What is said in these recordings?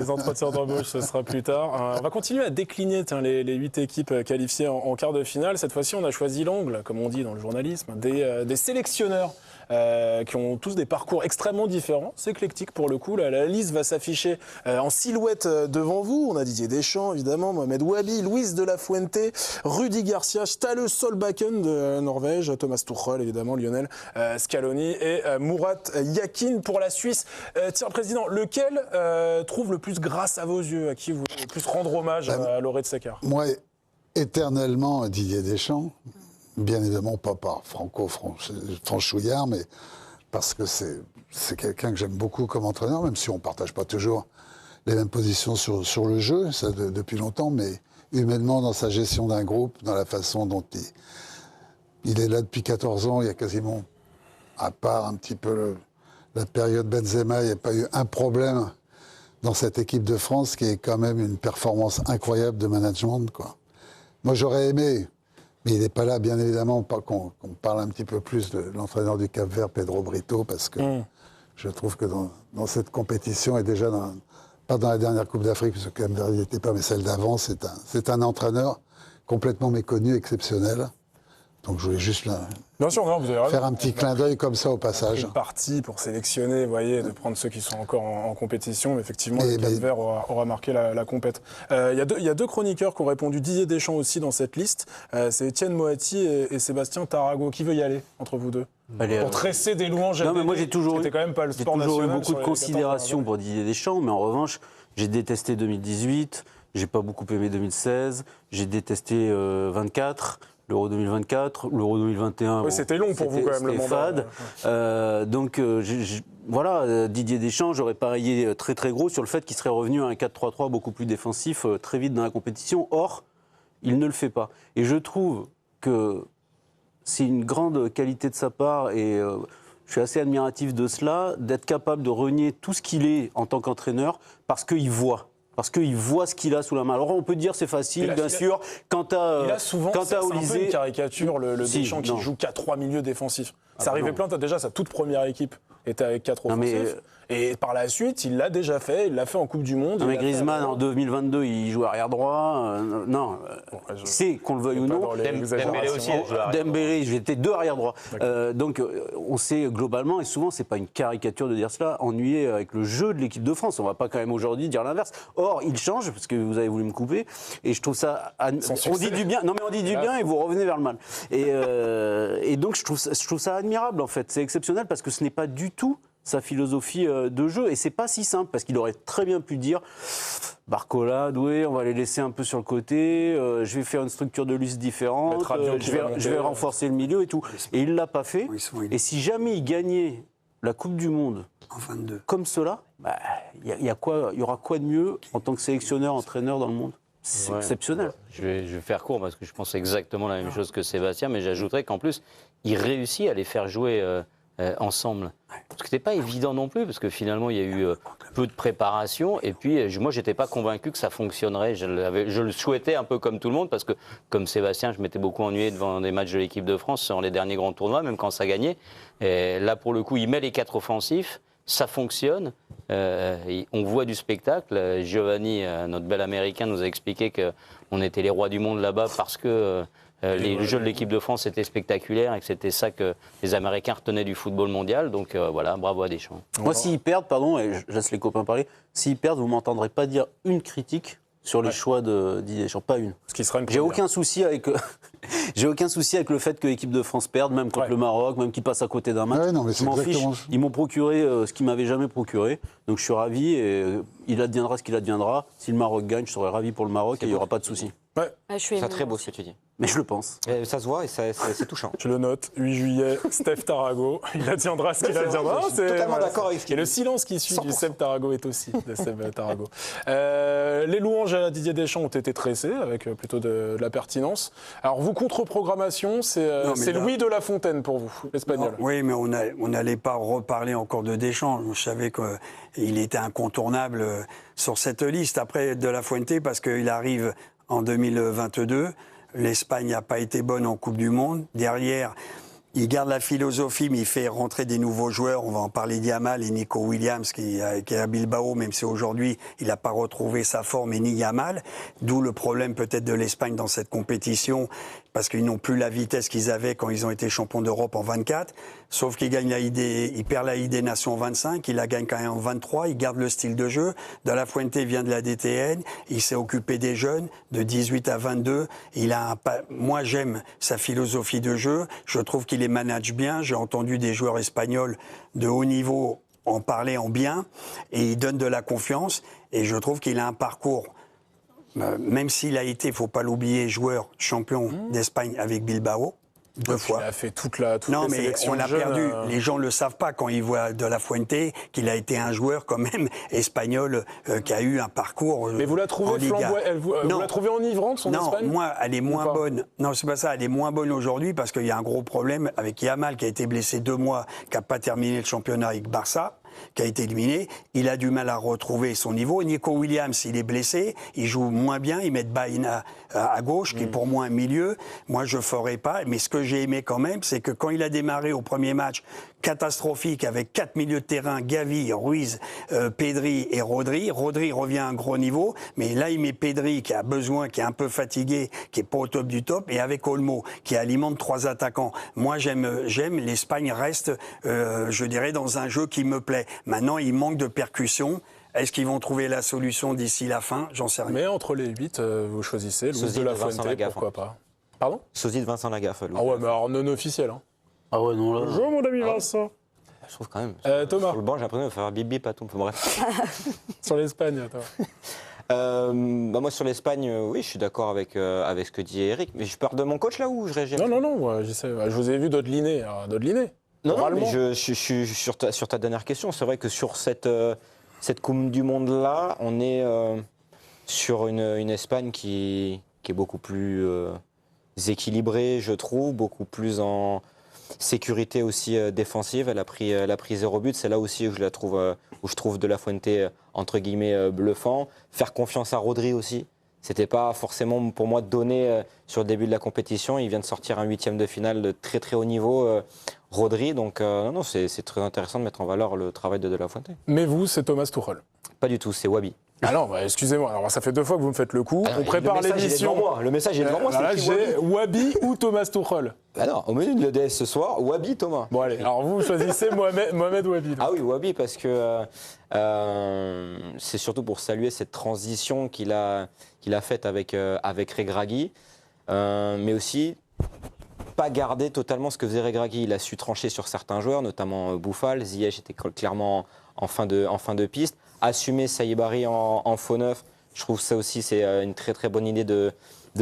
Les entretiens d'embauche, ce sera plus tard. On va continuer à décliner les 8 équipes qualifiées en quart de finale. Cette fois-ci, on a choisi l'angle, comme on dit dans le journalisme, des sélectionneurs qui ont tous des parcours extrêmement différents. C'est éclectique pour le coup. La liste va s'afficher en silhouette devant vous. On a Didier Deschamps, évidemment, Mohamed Wabi, Luis de la Fuente, Rudi Garcia, Ståle Solbakken de Norvège, Thomas Tuchel, évidemment, Lionel Scaloni et Murat Yakin pour la Suisse. Tiens, Président, lequel trouve le plus grâce à vos yeux, à qui vous voulez le plus rendre hommage à Lauré de Secker? Moi, éternellement, Didier Deschamps. Bien évidemment, pas par franchouillard, mais parce que c'est quelqu'un que j'aime beaucoup comme entraîneur, même si on ne partage pas toujours les mêmes positions sur le jeu, ça depuis longtemps, mais humainement, dans sa gestion d'un groupe, dans la façon dont il est là depuis 14 ans, il y a quasiment, à part un petit peu la période Benzema, il n'y a pas eu un problème dans cette équipe de France qui est quand même une performance incroyable de management, quoi. Moi, j'aurais aimé, mais il n'est pas là, bien évidemment, pas qu'on parle un petit peu plus de l'entraîneur du Cap-Vert, Pedro Brito, parce que je trouve que dans cette compétition, et déjà pas dans la dernière Coupe d'Afrique, parce que le Cap-Vert n'y était pas, mais celle d'avant, c'est un entraîneur complètement méconnu, exceptionnel. Donc je voulais juste Bien sûr, non, vous avez raison. faire un petit clin d'œil comme ça au passage. Une partie pour sélectionner, vous voyez, de prendre ceux qui sont encore en compétition. Mais effectivement, le Cap-Vert aura marqué la compète. Il y a deux chroniqueurs qui ont répondu, Didier Deschamps aussi dans cette liste. C'est Étienne Moati et Sébastien Tarago. Qui veut y aller entre vous deux? Pour tresser des louanges. Non, mais moi j'ai toujours eu beaucoup de considération pour Didier Deschamps, mais en revanche, j'ai détesté 2018, j'ai pas beaucoup aimé 2016, j'ai détesté 24. L'Euro 2024, l'Euro 2021... Ouais, c'était long pour vous quand même, le mandat. Fade. Donc voilà, Didier Deschamps, j'aurais parié très très gros sur le fait qu'il serait revenu à un 4-3-3 beaucoup plus défensif très vite dans la compétition. Or, il ne le fait pas. Et je trouve que c'est une grande qualité de sa part et je suis assez admiratif de cela, d'être capable de renier tout ce qu'il est en tant qu'entraîneur parce qu'il voit. Parce qu'il voit ce qu'il a sous la main. Alors on peut dire c'est facile, bien sûr. Quant à c'est un peu une caricature, le Deschamps qui joue qu'à 3 milieux défensifs. Ça arrivait plein, déjà sa toute première équipe était avec 4 offensifs. Et par la suite, il l'a déjà fait, il l'a fait en Coupe du Monde. Non, mais Griezmann, en 2022, il joue arrière droit. C'est qu'on le veuille ou non. Dembélé aussi. Dembélé, j'étais 2 arrière droit. Donc, on sait globalement, et souvent, c'est pas une caricature de dire cela, ennuyé avec le jeu de l'équipe de France. On va pas quand même aujourd'hui dire l'inverse. Or, il change, parce que vous avez voulu me couper, et je trouve ça. On dit du bien. Non, mais on dit du bien et vous revenez vers le mal. Et donc, je trouve ça admirable, en fait. C'est exceptionnel parce que ce n'est pas du tout sa philosophie de jeu. Et c'est pas si simple, parce qu'il aurait très bien pu dire Barcola, Doué, on va les laisser un peu sur le côté, je vais faire une structure de luxe différente, je vais renforcer le milieu et tout. Et il l'a pas fait. Et si jamais il gagnait la Coupe du Monde en 22 comme cela, il y aura quoi de mieux en tant que sélectionneur, entraîneur dans le monde? C'est exceptionnel. Je vais faire court parce que je pense exactement la même chose que Sébastien, mais j'ajouterais qu'en plus, il réussit à les faire jouer ensemble. Parce que c'était pas évident non plus, parce que finalement, il y a eu peu de préparation. Et puis, moi, j'étais pas convaincu que ça fonctionnerait. Je le souhaitais un peu comme tout le monde, parce que, comme Sébastien, je m'étais beaucoup ennuyé devant des matchs de l'équipe de France sur les derniers grands tournois, même quand ça gagnait. Et là, pour le coup, il met les 4 offensifs. Ça fonctionne, on voit du spectacle. Giovanni, notre bel Américain, nous a expliqué qu'on était les rois du monde là-bas parce que le jeu de l'équipe de France était spectaculaire et que c'était ça que les Américains retenaient du football mondial. Donc voilà, bravo à Deschamps. Moi, s'ils perdent, pardon, et je laisse les copains parler, s'ils perdent, vous ne m'entendrez pas dire une critique sur les choix de Didier Deschamps, pas une. Ce qui sera une J'ai aucun souci avec le fait que l'équipe de France perde, même contre le Maroc, même qu'ils passent à côté d'un match. Non, mais je m'en fiche. Ils m'ont procuré ce qu'ils m'avaient jamais procuré, donc je suis ravi et il adviendra ce qu'il adviendra. Si le Maroc gagne, je serai ravi pour le Maroc et il n'y aura pas de souci. C'est très beau ce que tu dis. Mais je le pense. Et ça se voit et c'est touchant. Je le note, 8 juillet, Steph Tarago. Il adviendra ce qu'il adviendra. Je suis totalement d'accord avec ce qu'il dit. Et le silence qui suit du Steph Tarago est aussi de Steph Tarago. Les louanges à Didier Deschamps ont été tressées avec plutôt de la pertinence. Alors vous, contre-programmation, c'est Louis de la Fontaine pour vous, l'Espagnol. Oui, mais on n'allait pas reparler encore de Deschamps. Je savais qu'il était incontournable sur cette liste. Après, de la Fuente, parce qu'il arrive en 2022. L'Espagne n'a pas été bonne en Coupe du Monde. Derrière, Il garde la philosophie, mais il fait rentrer des nouveaux joueurs. On va en parler d'Yamal et Nico Williams, qui est à Bilbao, même si aujourd'hui, il n'a pas retrouvé sa forme, et ni Yamal. D'où le problème peut-être de l'Espagne dans cette compétition, parce qu'ils n'ont plus la vitesse qu'ils avaient quand ils ont été champions d'Europe en 24. Sauf qu'ils gagnent il perd la Ligue des Nations en 25, il la gagne quand même en 23, il garde le style de jeu. De la Fuente vient de la DTN, il s'est occupé des jeunes, de 18 à 22. Moi, j'aime sa philosophie de jeu. Je trouve qu'il les manage bien. J'ai entendu des joueurs espagnols de haut niveau en parler en bien, et il donne de la confiance. Et je trouve qu'il a un parcours, même s'il a été, il ne faut pas l'oublier, joueur champion d'Espagne avec Bilbao, 2 fois. Il a fait toutes non, les mais sélections on l'a jeunes, perdu. Les gens ne le savent pas quand ils voient De La Fuente qu'il a été un joueur quand même espagnol qui a eu un parcours Mais vous la trouvez en Liga. vous la trouvez enivrante, son Espagne? Non, moi, elle est moins bonne. Non, c'est pas ça. Elle est moins bonne aujourd'hui parce qu'il y a un gros problème avec Yamal qui a été blessé 2 mois, qui n'a pas terminé le championnat avec Barça, qui a été éliminé. Il a du mal à retrouver son niveau. Nico Williams, il est blessé, il joue moins bien. Ils mettent Baena à gauche, qui est pour moi un milieu. Moi, je ne ferai pas. Mais ce que j'ai aimé quand même, c'est que quand il a démarré au premier match, catastrophique, avec 4 milieux de terrain, Gavi, Ruiz, Pedri et Rodri. Rodri revient à un gros niveau, mais là, il met Pedri, qui a besoin, qui est un peu fatigué, qui n'est pas au top du top, et avec Olmo, qui alimente 3 attaquants. Moi, j'aime, l'Espagne reste, je dirais, dans un jeu qui me plaît. Maintenant, il manque de percussion. Est-ce qu'ils vont trouver la solution d'ici la fin? J'en sais rien. Mais entre les 8, vous choisissez Luis de la Fuente, pourquoi pas. Pardon? Sosie de Vincent Lagaffe. Ah ouais, mais alors non officiel. Hein. Ah ouais, non, là. Bonjour mon ami Vincent. Je trouve quand même. Thomas. Sur le banc, j'ai l'impression de faire bip bip à tout. Bref. Sur l'Espagne, attends. Moi, sur l'Espagne, oui, je suis d'accord avec ce que dit Eric. Mais je pars de mon coach là où je réagis? Non, ouais, je sais. Je vous ai vu Dodeliné. Non, mais je suis sur ta dernière question. C'est vrai que sur cette Coupe du Monde-là, on est sur une Espagne qui est beaucoup plus équilibrée, je trouve, beaucoup plus en sécurité aussi défensive. Elle a pris 0 but. C'est là aussi où je trouve De La Fuente, entre guillemets, bluffant. Faire confiance à Rodri aussi. C'était pas forcément pour moi donné sur le début de la compétition. Il vient de sortir un 8e de finale de très très haut niveau, Rodri. Donc non, c'est très intéressant de mettre en valeur le travail de La Fuente. Mais vous, c'est Thomas Tuchel. Pas du tout, c'est Wabi. Ah non, excusez-moi. Alors ça fait 2 fois que vous me faites le coup. On prépare l'émission. Le message est devant moi. Là, j'ai Wabi ou Thomas Tuchel. Ah non, au menu de l'EDS ce soir, Wabi Thomas. Bon allez, alors vous choisissez Mohamed Wabi. Ah oui, Wabi, parce que c'est surtout pour saluer cette transition qu'il a faite avec Regragui, mais aussi pas garder totalement ce que faisait Regragui. Il a su trancher sur certains joueurs, notamment Bouffal. Ziyech était clairement en fin de piste. Assumer Saïbari en faux neuf, je trouve ça aussi c'est une très très bonne idée de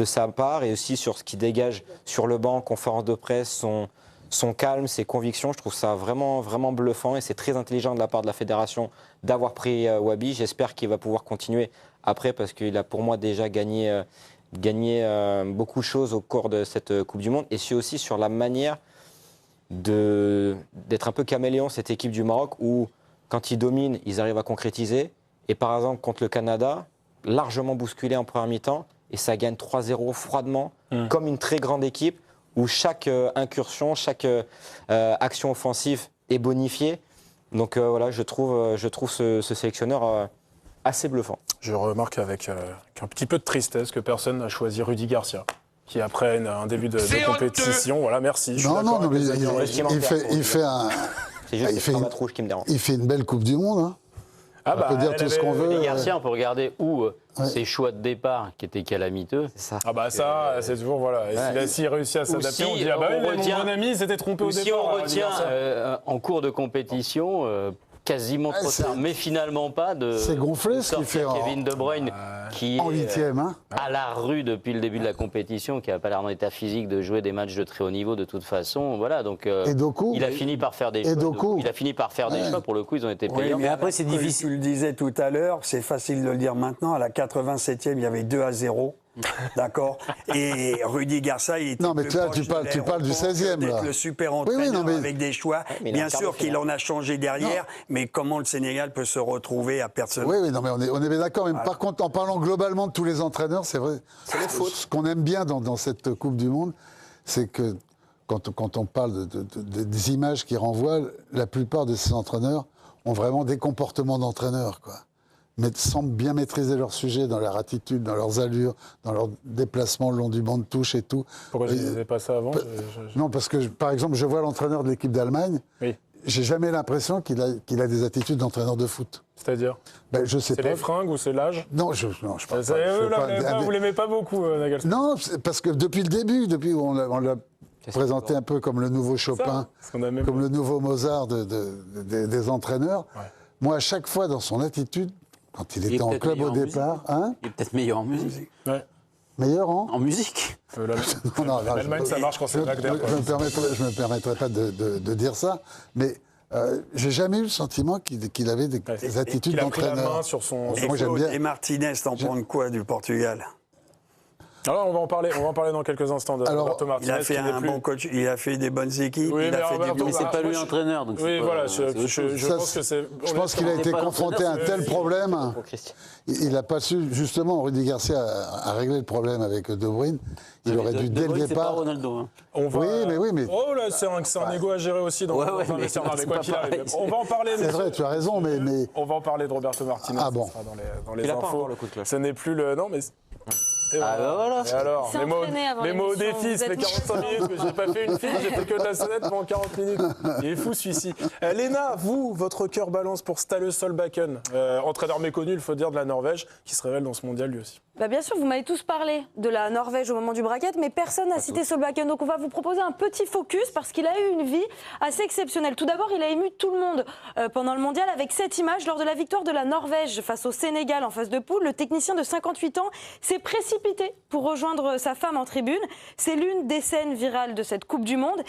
sa part, et aussi sur ce qui dégage sur le banc, conférence de presse, son calme, ses convictions. Je trouve ça vraiment vraiment bluffant, et c'est très intelligent de la part de la fédération d'avoir pris Wabi. J'espère qu'il va pouvoir continuer après, parce qu'il a pour moi déjà gagné beaucoup de choses au cours de cette Coupe du Monde, et c'est aussi sur la manière d'être un peu caméléon, cette équipe du Maroc, où quand ils dominent, ils arrivent à concrétiser. Et par exemple, contre le Canada, largement bousculé en première mi-temps, et ça gagne 3-0 froidement, comme une très grande équipe, où chaque incursion, chaque action offensive est bonifiée. Donc voilà, je trouve ce sélectionneur assez bluffant. Je remarque avec un petit peu de tristesse que personne n'a choisi Rudy Garcia, qui après un début de compétition, voilà, merci. Je suis d'accord avec les amis en régie. il fait un... C'est juste cette cravate rouge qui me dérange. Il fait une belle Coupe du Monde. Hein. Ah on peut dire tout ce qu'on veut. Rudy Garcia, on peut regarder où ses choix de départ qui étaient calamiteux. Ça. Ah bah ça, c'est toujours, voilà. S'il réussit à s'adapter, on dit, ah bah mon bon ami s'était trompé au départ. Si on retient en cours de compétition, quasiment trop tard, mais finalement pas de... C'est gonflé ce qu'il fait Kevin De Bruyne, qui en est 8e. Hein. à la rue depuis le début de la compétition, qui n'a pas l'air en état physique de jouer des matchs de très haut niveau de toute façon. Voilà, donc il a fini par faire des choix. Il a fini par faire des choix, pour le coup, ils ont été payants. Oui, mais après, c'est difficile. Tu le disais tout à l'heure, c'est facile de le dire maintenant. À la 87e, il y avait 2-0. D'accord. Et Rudy Garcia, il était. Non, mais là, tu parles du 16e. Là. Le super entraîneur avec des choix. Bien sûr qu'il en a changé derrière, mais comment le Sénégal peut se retrouver à personne. Oui, non, mais on est bien d'accord. Mais par contre, en parlant globalement de tous les entraîneurs, c'est vrai. C'est les fautes. Ce qu'on aime bien dans cette Coupe du Monde, c'est que quand on parle des images qui renvoient, la plupart de ces entraîneurs ont vraiment des comportements d'entraîneurs, quoi. Mais semblent bien maîtriser leur sujet dans leur attitude, dans leurs allures, dans leurs déplacements le long du banc de touche et tout. Pourquoi je ne disais pas ça avant? Non, parce que, par exemple, je vois l'entraîneur de l'équipe d'Allemagne, Oui. j'ai jamais l'impression qu'il a des attitudes d'entraîneur de foot. C'est-à-dire? Ben, je sais C'est pas. les fringues ou c'est l'âge? Non, je parle pas. Vous l'aimez pas beaucoup, Nagelsmann. Non, parce que depuis le début, depuis où on l'a présenté un peu comme le nouveau Chopin, parce qu'on a même- comme le nouveau Mozart des entraîneurs, moi, à chaque fois, dans son attitude, quand il est était en peut-être club au meilleur en départ, hein, Il est peut-être meilleur en musique. Ouais. meilleur en... En musique L'Allemagne, ça marche quand c'est Wagner. Je me permettrai pas de dire ça, mais j'ai jamais eu le sentiment qu'il avait des attitudes Il a pris la main d'entraîneur. sur son... Moi, j'aime bien. Et Martinez, t'en penses quoi du Portugal? Alors, on va en parler dans quelques instants de Alors, Roberto Martinez. Il a fait qui n'est un plus- bon coach, il a fait des bonnes équipes, Oui, il mais a fait Roberto, des Mais c'est pas lui moi, l'entraîneur. donc Oui, c'est voilà, pas- c'est autre chose. je pense que c'est... Je pense qu'il a été pas confronté à un l'entraîneur, tel c'est- problème. Pour Christian. Il n'a pas su, justement, Rudy Garcia a réglé le problème avec De Bruyne. Il aurait dû, dès le C'est pas départ... Ronaldo. Hein. On va... Oui, mais... Oh là, c'est un égo à gérer aussi dans Ouais, dans un mais vestiaire. Non, mais c'est quoi pas qu'il arrive. pareil. On va en parler. C'est vrai, tu as raison, mais... On va en parler de Roberto Martinez. Ah bon. Ce sera dans les Il a pas infos. encore le coup de cloche. Ce n'est plus le... Non, mais... Et Ah, bah voilà. Et alors, Il s'est les mots entraîné avant au l'émission, défi, vous ça fait êtes 45 minutes que j'ai pas fait une fille, j'ai fait que de la sonnette pendant 40 minutes. Il est fou celui-ci. Léna, vous, votre cœur balance pour Ståle Solbakken, entraîneur méconnu, il faut dire, de la Norvège, qui se révèle dans ce mondial lui aussi. Bah bien sûr, vous m'avez tous parlé de la Norvège au moment du bracket, mais personne n'a cité Solbakken. Donc on va vous proposer un petit focus parce qu'il a eu une vie assez exceptionnelle. Tout d'abord, il a ému tout le monde pendant le mondial avec cette image. Lors de la victoire de la Norvège face au Sénégal en phase de poule, le technicien de 58 ans s'est précipité pour rejoindre sa femme en tribune. C'est l'une des scènes virales de cette Coupe du Monde.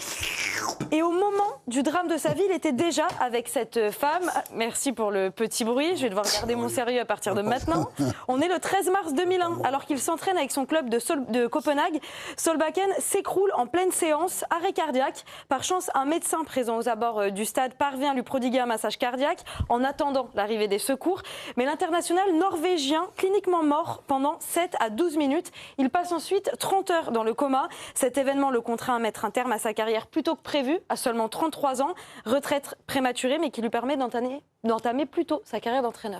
Et au moment du drame de sa vie, il était déjà avec cette femme. Merci pour le petit bruit, je vais devoir garder mon sérieux à partir de maintenant. On est le 13 mars 2001, alors qu'il s'entraîne avec son club de Copenhague. Solbakken s'écroule en pleine séance, arrêt cardiaque. Par chance, un médecin présent aux abords du stade parvient à lui prodiguer un massage cardiaque en attendant l'arrivée des secours. Mais l'international norvégien, cliniquement mort pendant 7 à 12 minutes. Il passe ensuite 30 heures dans le coma. Cet événement le contraint à mettre un terme à sa carrière plus tôt que prévu, à seulement 33 ans. Retraite prématurée, mais qui lui permet d'entamer plus tôt sa carrière d'entraîneur.